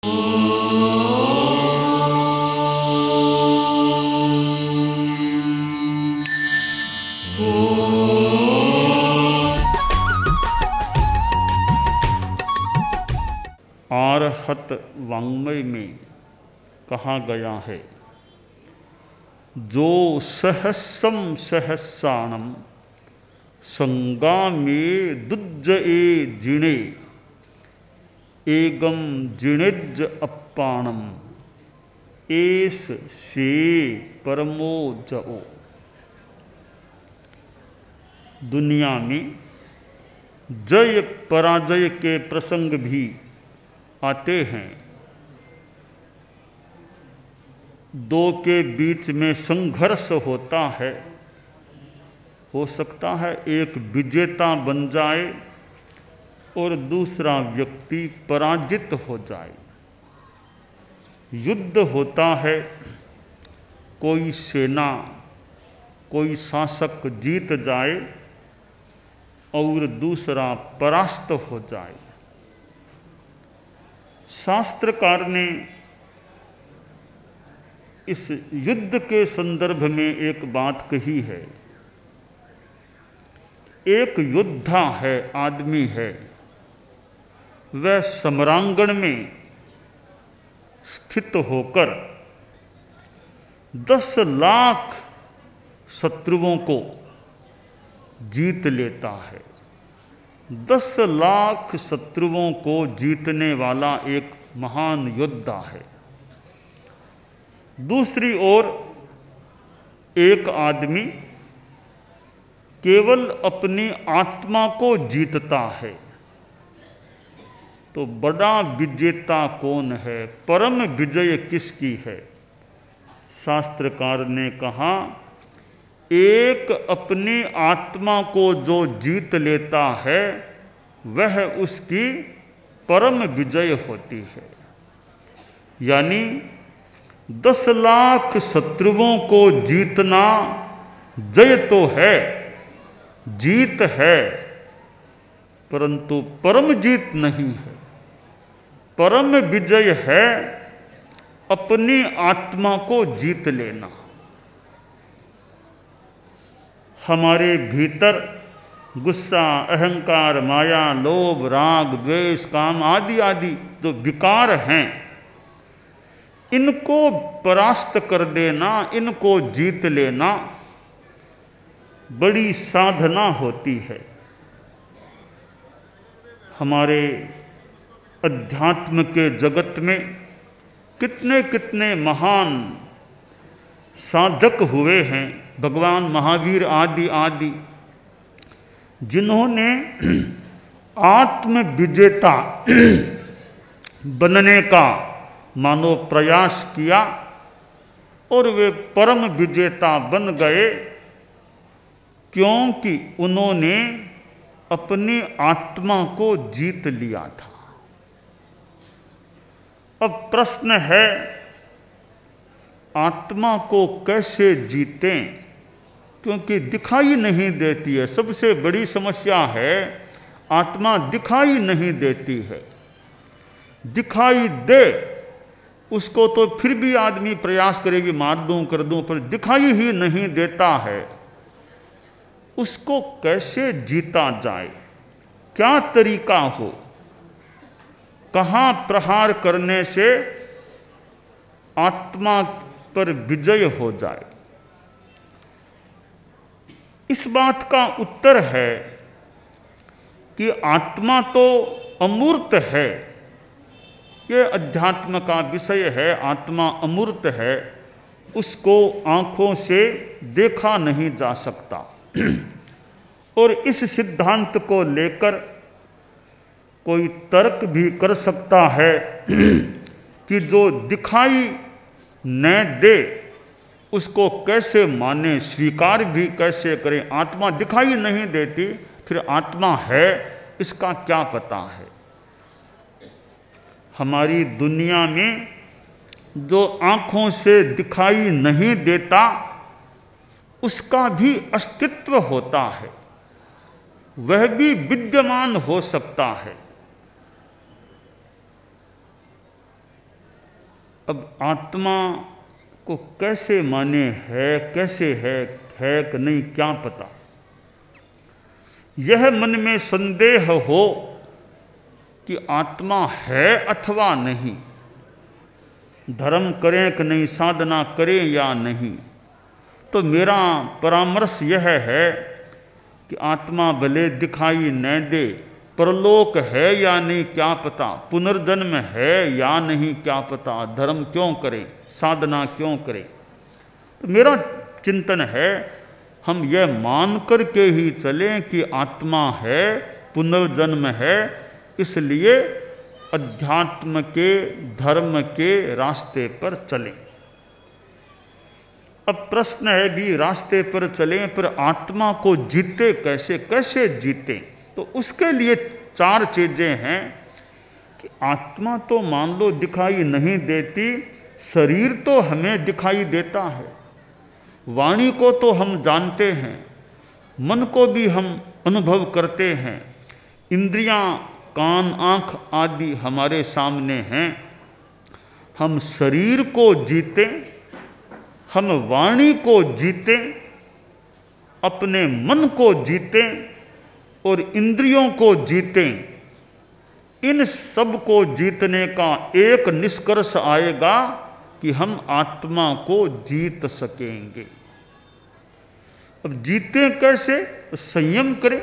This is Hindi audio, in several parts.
आरहत वाङ्मय में कहा गया है, जो सहस्रम सहस्राणम संगामे दुज्जए जिणे एगम जिणेज अप्पाणम एस से परमो जओ। दुनिया में जय पराजय के प्रसंग भी आते हैं। दो के बीच में संघर्ष होता है। हो सकता है एक विजेता बन जाए और दूसरा व्यक्ति पराजित हो जाए। युद्ध होता है, कोई सेना कोई शासक जीत जाए और दूसरा परास्त हो जाए। शास्त्रकार ने इस युद्ध के संदर्भ में एक बात कही है। एक योद्धा है, आदमी है, वह सम्रांगण में स्थित होकर 10 लाख शत्रुओं को जीत लेता है। 10 लाख शत्रुओं को जीतने वाला एक महान योद्धा है। दूसरी ओर एक आदमी केवल अपनी आत्मा को जीतता है। तो बड़ा विजेता कौन है, परम विजय किसकी है? शास्त्रकार ने कहा, एक अपनी आत्मा को जो जीत लेता है वह उसकी परम विजय होती है। यानी 10 लाख शत्रुओं को जीतना जय तो है, जीत है, परंतु परम जीत नहीं है। परम विजय है अपनी आत्मा को जीत लेना। हमारे भीतर गुस्सा, अहंकार, माया, लोभ, राग, द्वेष, काम आदि आदि जो विकार हैं, इनको परास्त कर देना, इनको जीत लेना बड़ी साधना होती है। हमारे अध्यात्म के जगत में कितने कितने महान साधक हुए हैं, भगवान महावीर आदि आदि, जिन्होंने आत्म विजेता बनने का मानो प्रयास किया और वे परम विजेता बन गए, क्योंकि उन्होंने अपनी आत्मा को जीत लिया था। अब प्रश्न है, आत्मा को कैसे जीतें? क्योंकि दिखाई नहीं देती है। सबसे बड़ी समस्या है, आत्मा दिखाई नहीं देती है। दिखाई दे उसको तो फिर भी आदमी प्रयास करेगी, मार दूं कर दूं, पर दिखाई ही नहीं देता है। उसको कैसे जीता जाए? क्या तरीका हो? कहाँ प्रहार करने से आत्मा पर विजय हो जाए? इस बात का उत्तर है कि आत्मा तो अमूर्त है। ये अध्यात्म का विषय है, आत्मा अमूर्त है, उसको आंखों से देखा नहीं जा सकता। और इस सिद्धांत को लेकर कोई तर्क भी कर सकता है कि जो दिखाई न दे उसको कैसे माने, स्वीकार भी कैसे करें? आत्मा दिखाई नहीं देती, फिर आत्मा है इसका क्या पता है? हमारी दुनिया में जो आँखों से दिखाई नहीं देता उसका भी अस्तित्व होता है, वह भी विद्यमान हो सकता है। अब आत्मा को कैसे माने, है कैसे है कि नहीं क्या पता। यह मन में संदेह हो कि आत्मा है अथवा नहीं, धर्म करें कि नहीं, साधना करें या नहीं, तो मेरा परामर्श यह है कि आत्मा भले दिखाई न दे, परलोक है या नहीं क्या पता, पुनर्जन्म है या नहीं क्या पता, धर्म क्यों करें, साधना क्यों करें। तो मेरा चिंतन है हम यह मान कर के ही चलें कि आत्मा है, पुनर्जन्म है, इसलिए अध्यात्म के, धर्म के रास्ते पर चलें। अब प्रश्न है भी रास्ते पर चलें, पर आत्मा को जीते कैसे, कैसे जीते। तो उसके लिए 4 चीजें हैं कि आत्मा तो मान लो दिखाई नहीं देती, शरीर तो हमें दिखाई देता है, वाणी को तो हम जानते हैं, मन को भी हम अनुभव करते हैं, इंद्रियां, कान, आंख आदि हमारे सामने हैं। हम शरीर को जीते, हम वाणी को जीते, अपने मन को जीते और इंद्रियों को जीते। इन सब को जीतने का एक निष्कर्ष आएगा कि हम आत्मा को जीत सकेंगे। अब जीते कैसे? तो संयम करें,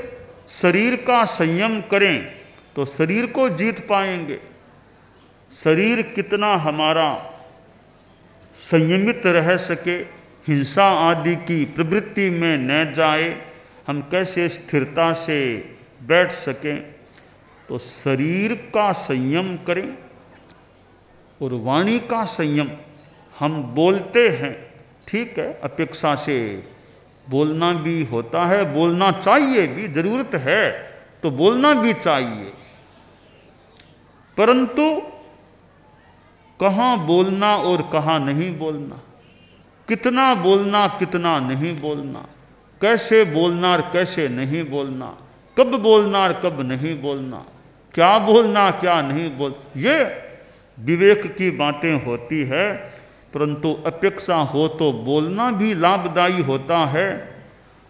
शरीर का संयम करें तो शरीर को जीत पाएंगे। शरीर कितना हमारा संयमित रह सके, हिंसा आदि की प्रवृत्ति में न जाए, हम कैसे स्थिरता से बैठ सकें, तो शरीर का संयम करें और वाणी का संयम। हम बोलते हैं, ठीक है, अपेक्षा से बोलना भी होता है, बोलना चाहिए भी, जरूरत है तो बोलना भी चाहिए, परंतु कहाँ बोलना और कहाँ नहीं बोलना, कितना बोलना कितना नहीं बोलना, कैसे बोलना और कैसे नहीं बोलना, कब बोलना और कब नहीं बोलना, क्या बोलना क्या नहीं बोल, ये विवेक की बातें होती है। परंतु अपेक्षा हो तो बोलना भी लाभदायी होता है,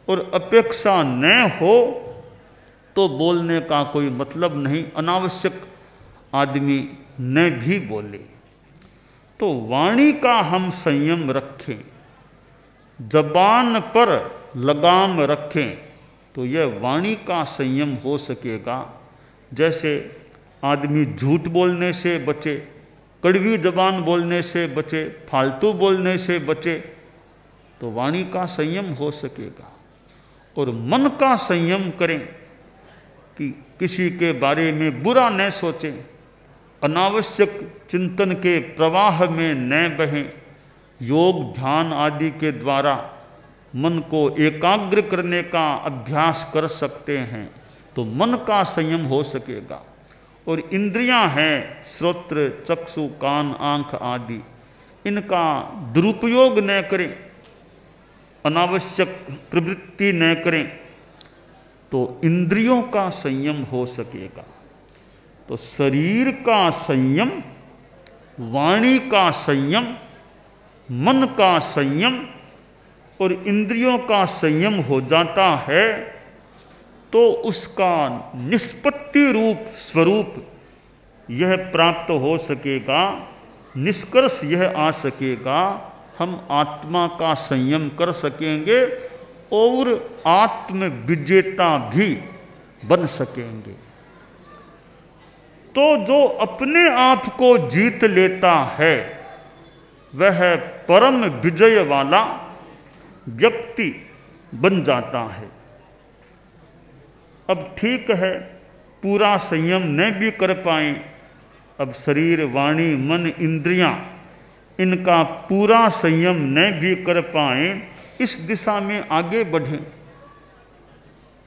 और अपेक्षा न हो तो बोलने का कोई मतलब नहीं, अनावश्यक आदमी न भी बोले। तो वाणी का हम संयम रखें, जबान पर लगाम रखें, तो यह वाणी का संयम हो सकेगा। जैसे आदमी झूठ बोलने से बचे, कड़वी जबान बोलने से बचे, फालतू बोलने से बचे, तो वाणी का संयम हो सकेगा। और मन का संयम करें कि किसी के बारे में बुरा न सोचें, अनावश्यक चिंतन के प्रवाह में न बहें, योग ध्यान आदि के द्वारा मन को एकाग्र करने का अभ्यास कर सकते हैं, तो मन का संयम हो सकेगा। और इंद्रियां हैं, श्रोत्र, चक्षु, कान, आंख आदि, इनका दुरुपयोग न करें, अनावश्यक प्रवृत्ति न करें, तो इंद्रियों का संयम हो सकेगा। तो शरीर का संयम, वाणी का संयम, मन का संयम और इंद्रियों का संयम हो जाता है, तो उसका निष्पत्ति रूप स्वरूप यह प्राप्त हो सकेगा, निष्कर्ष यह आ सकेगा, हम आत्मा का संयम कर सकेंगे और आत्म विजेता भी बन सकेंगे। तो जो अपने आप को जीत लेता है वह परम विजय वाला व्यक्ति बन जाता है। अब ठीक है, पूरा संयम न भी कर पाए, अब शरीर, वाणी, मन, इंद्रियां, इनका पूरा संयम न भी कर पाए, इस दिशा में आगे बढ़ें।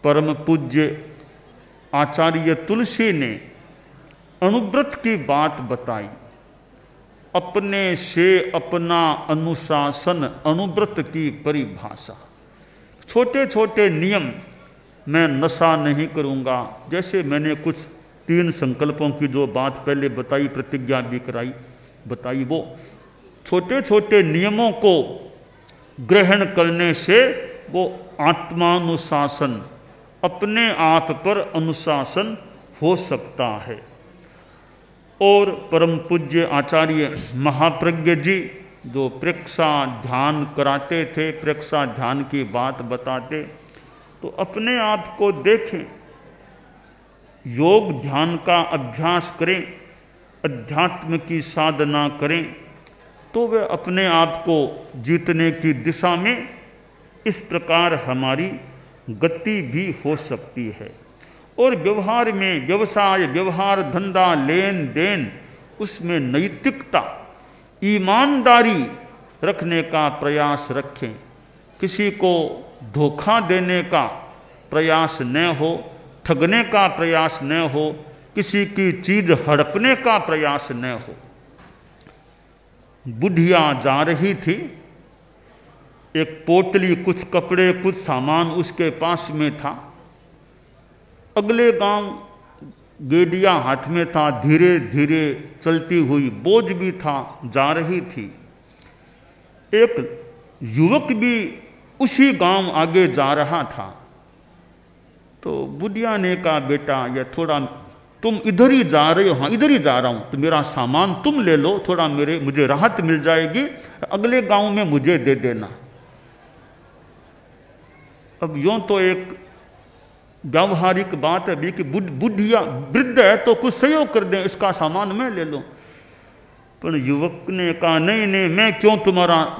परम पूज्य आचार्य तुलसी ने अनुव्रत की बात बताई, अपने से अपना अनुशासन, अनुव्रत की परिभाषा। छोटे छोटे नियम, मैं नशा नहीं करूँगा, जैसे मैंने कुछ 3 संकल्पों की जो बात पहले बताई, प्रतिज्ञा भी कराई बताई, वो छोटे छोटे नियमों को ग्रहण करने से वो आत्मानुशासन, अपने आप पर अनुशासन हो सकता है। और परम पूज्य आचार्य महाप्रज्ञ जी जो प्रेक्षा ध्यान कराते थे, प्रेक्षा ध्यान की बात बताते, तो अपने आप को देखें, योग ध्यान का अभ्यास करें, अध्यात्म की साधना करें, तो वे अपने आप को जीतने की दिशा में इस प्रकार हमारी गति भी हो सकती है। और व्यवहार में, व्यवसाय, व्यवहार, धंधा, लेन देन, उसमें नैतिकता, ईमानदारी रखने का प्रयास रखें। किसी को धोखा देने का प्रयास न हो, ठगने का प्रयास न हो, किसी की चीज हड़पने का प्रयास न हो। बुढ़िया जा रही थी, एक पोटली, कुछ कपड़े, कुछ सामान उसके पास में था। अगले गांव गेडिया हाथ में था, धीरे धीरे चलती हुई, बोझ भी था, जा रही थी। एक युवक भी उसी गांव आगे जा रहा था। तो बुढ़िया ने कहा, बेटा ये थोड़ा तुम इधर ही जा रहे हो? हाँ इधर ही जा रहा हूँ, तो मेरा सामान तुम ले लो, थोड़ा मुझे राहत मिल जाएगी, अगले गांव में मुझे दे देना। अब यूं तो एक व्यावहारिक बात है भी कि बुढ़िया वृद्ध है तो कुछ सहयोग कर दें, इसका सामान मैं ले लूं। पर युवक ने कहा, नहीं नहीं,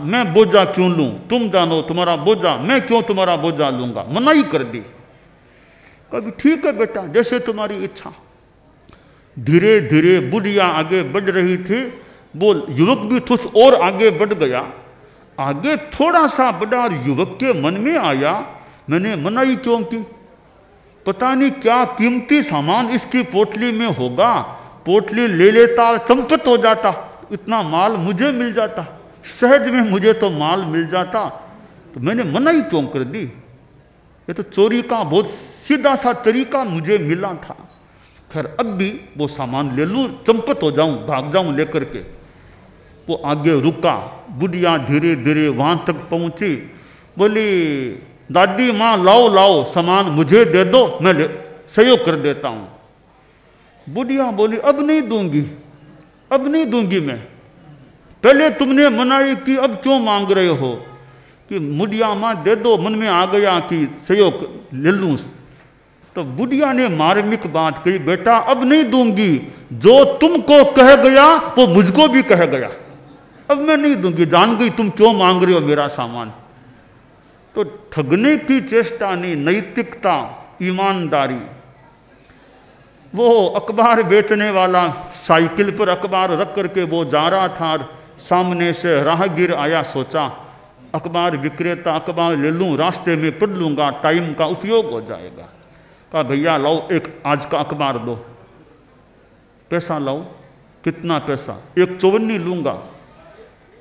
मैं बोझा क्यों लूं? तुम जानो तुम्हारा बोझा, मैं क्यों तुम्हारा बोझा लूंगा? मनाही कर दी। कभी ठीक है बेटा, जैसे तुम्हारी इच्छा। धीरे धीरे बुढ़िया आगे बढ़ रही थी, वो युवक भी कुछ और आगे बढ़ गया। आगे थोड़ा सा बढ़ा और युवक के मन में आया, मैंने मनाही क्यों की? पता नहीं क्या कीमती सामान इसकी पोटली में होगा, पोटली ले लेता, चंपत हो जाता, इतना माल मुझे मिल जाता, सहज में मुझे तो माल मिल जाता, तो मैंने मनाही क्यों कर दी? ये तो चोरी का बहुत सीधा सा तरीका मुझे मिला था। खैर अब भी वो सामान ले लूं, चंपत हो जाऊं, भाग जाऊं लेकर के। वो आगे रुका, बुढ़िया धीरे धीरे वहां तक पहुंची, बोली, दादी माँ लाओ लाओ सामान मुझे दे दो, मैं सहयोग कर देता हूं। बुढ़िया बोली, अब नहीं दूंगी, अब नहीं दूंगी मैं, पहले तुमने मनाही की, अब क्यों मांग रहे हो? कि बुढ़िया माँ दे दो, मन में आ गया कि सहयोग ले लूं। तो बुढ़िया ने मार्मिक बात कही, बेटा अब नहीं दूंगी, जो तुमको कह गया वो मुझको भी कह गया, अब मैं नहीं दूंगी, जान गई तुम क्यों मांग रहे हो मेरा सामान। तो ठगने की चेष्टा नहीं, नैतिकता, ईमानदारी। वो अखबार बेचने वाला साइकिल पर अखबार रख करके वो जा रहा था, सामने से राहगीर आया, सोचा अखबार विक्रेता, अखबार ले लूं, रास्ते में पढ़ लूंगा, टाइम का उपयोग हो जाएगा। कहा, भैया लाओ एक आज का अखबार दो। पैसा लाओ। कितना पैसा? एक चौवन्नी लूंगा।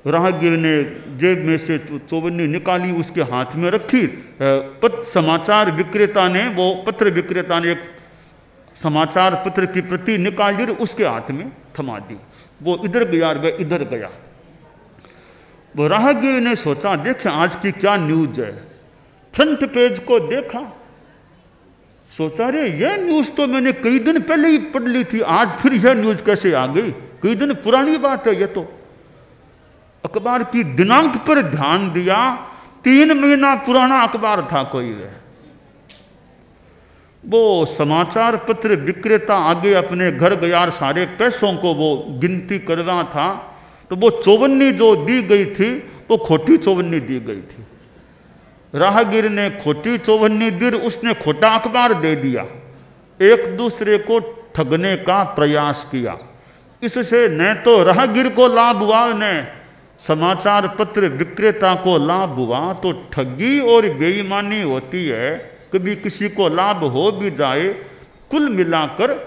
राहगीर ने जेब में से चौवन्नी निकाली, उसके हाथ में रखी। समाचार विक्रेता ने, वो पत्र विक्रेता ने एक समाचार पत्र की प्रति निकाली, उसके हाथ में थमा दी। वो इधर गया, वह इधर गया। वो राहगीर ने सोचा, देखें आज की क्या न्यूज है। फ्रंट पेज को देखा, सोचा, रे यह न्यूज तो मैंने कई दिन पहले ही पढ़ ली थी, आज फिर यह न्यूज कैसे आ गई? कई दिन पुरानी बात है ये तो। अखबार की दिनांक पर ध्यान दिया, 3 महीना पुराना अखबार था कोई। वो समाचार पत्र विक्रेता आगे अपने घर गया, सारे पैसों को वो गिनती कर रहा था। तो वो चौवन्नी जो दी गई थी वो खोटी चौवन्नी दी गई थी। राहगीर ने खोटी चौवन्नी दी, उसने खोटा अखबार दे दिया। एक दूसरे को ठगने का प्रयास किया। इससे न तो राहगीर को लाभ हुआ, न समाचार पत्र विक्रेता को लाभ हुआ। तो ठगी और बेईमानी होती है, कभी किसी को लाभ हो भी जाए, कुल मिलाकर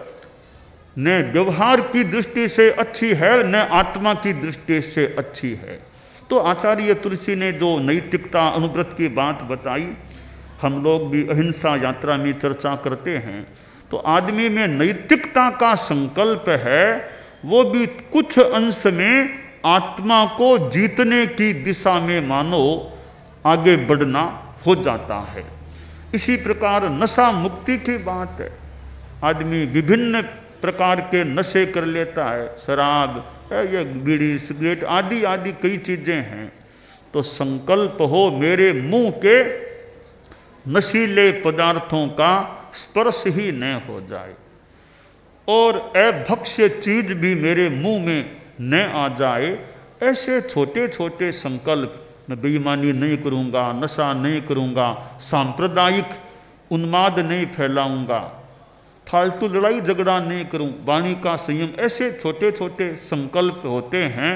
न व्यवहार की दृष्टि से अच्छी है, न आत्मा की दृष्टि से अच्छी है। तो आचार्य तुलसी ने जो नैतिकता अनुव्रत की बात बताई, हम लोग भी अहिंसा यात्रा में चर्चा करते हैं। तो आदमी में नैतिकता का संकल्प है, वो भी कुछ अंश में आत्मा को जीतने की दिशा में मानो आगे बढ़ना हो जाता है। इसी प्रकार नशा मुक्ति की बात है। आदमी विभिन्न प्रकार के नशे कर लेता है, शराब, ये बीड़ी, सिगरेट आदि आदि कई चीजें हैं। तो संकल्प हो मेरे मुंह के नशीले पदार्थों का स्पर्श ही न हो जाए और अभक्ष्य चीज भी मेरे मुंह में न आ जाए। ऐसे छोटे छोटे संकल्प, मैं बेईमानी नहीं करूंगा, नशा नहीं करूंगा, सांप्रदायिक उन्माद नहीं फैलाऊंगा, फालतू लड़ाई झगड़ा नहीं करूं, वाणी का संयम, ऐसे छोटे छोटे संकल्प होते हैं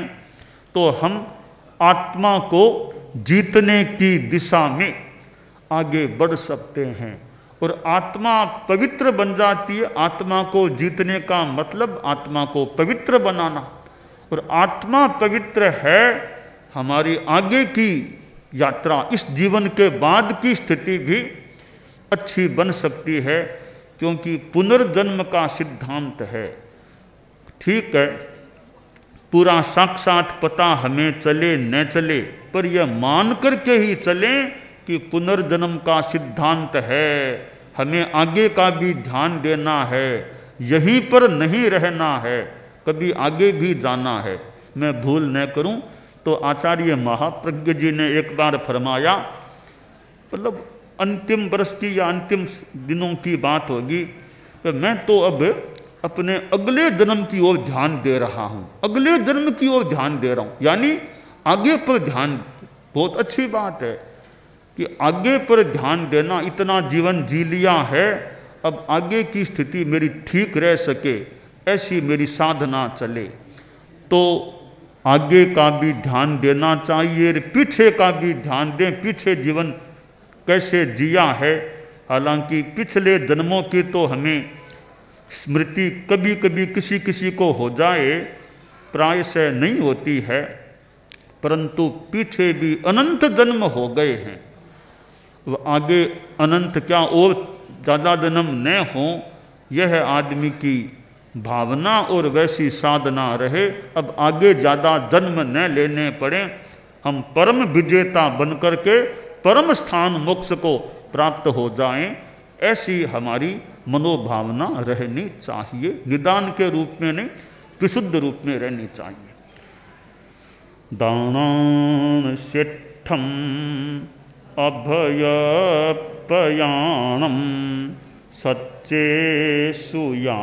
तो हम आत्मा को जीतने की दिशा में आगे बढ़ सकते हैं। और आत्मा पवित्र बन जाती है। आत्मा को जीतने का मतलब आत्मा को पवित्र बनाना। और आत्मा पवित्र है, हमारी आगे की यात्रा, इस जीवन के बाद की स्थिति भी अच्छी बन सकती है, क्योंकि पुनर्जन्म का सिद्धांत है। ठीक है, पूरा साक्षात पता हमें चले न चले, पर यह मान करके ही चले कि पुनर्जन्म का सिद्धांत है, हमें आगे का भी ध्यान देना है, यहीं पर नहीं रहना है, कभी आगे भी जाना है। मैं भूल न करूं तो आचार्य महाप्रज्ञ जी ने एक बार फरमाया, मतलब अंतिम वर्ष की या अंतिम दिनों की बात होगी, तो मैं तो अब अपने अगले जन्म की ओर ध्यान दे रहा हूं, अगले जन्म की ओर ध्यान दे रहा हूं, यानी आगे पर ध्यान। बहुत अच्छी बात है कि आगे पर ध्यान देना, इतना जीवन जी लिया है, अब आगे की स्थिति मेरी ठीक रह सके ऐसी मेरी साधना चले, तो आगे का भी ध्यान देना चाहिए, पीछे का भी ध्यान दें, पीछे जीवन कैसे जिया है। हालांकि पिछले जन्मों की तो हमें स्मृति कभी कभी किसी किसी को हो जाए, प्रायशः नहीं होती है, परंतु पीछे भी अनंत जन्म हो गए हैं। वो आगे अनंत क्या और ज़्यादा जन्म न हो, यह आदमी की भावना और वैसी साधना रहे। अब आगे ज़्यादा जन्म न लेने पड़े, हम परम विजेता बन करके परम स्थान मोक्ष को प्राप्त हो जाएं, ऐसी हमारी मनोभावना रहनी चाहिए। निदान के रूप में नहीं, विशुद्ध रूप में रहनी चाहिए। दानान सेठम अभयपयाणम सच्चे सुया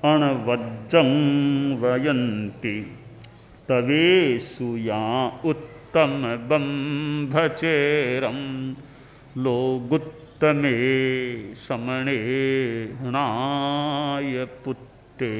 अणवज्जं वयन्ति तवे सुया उत्तम बंभचेरम लोगुत्तमे समणे नाय पुत्ते।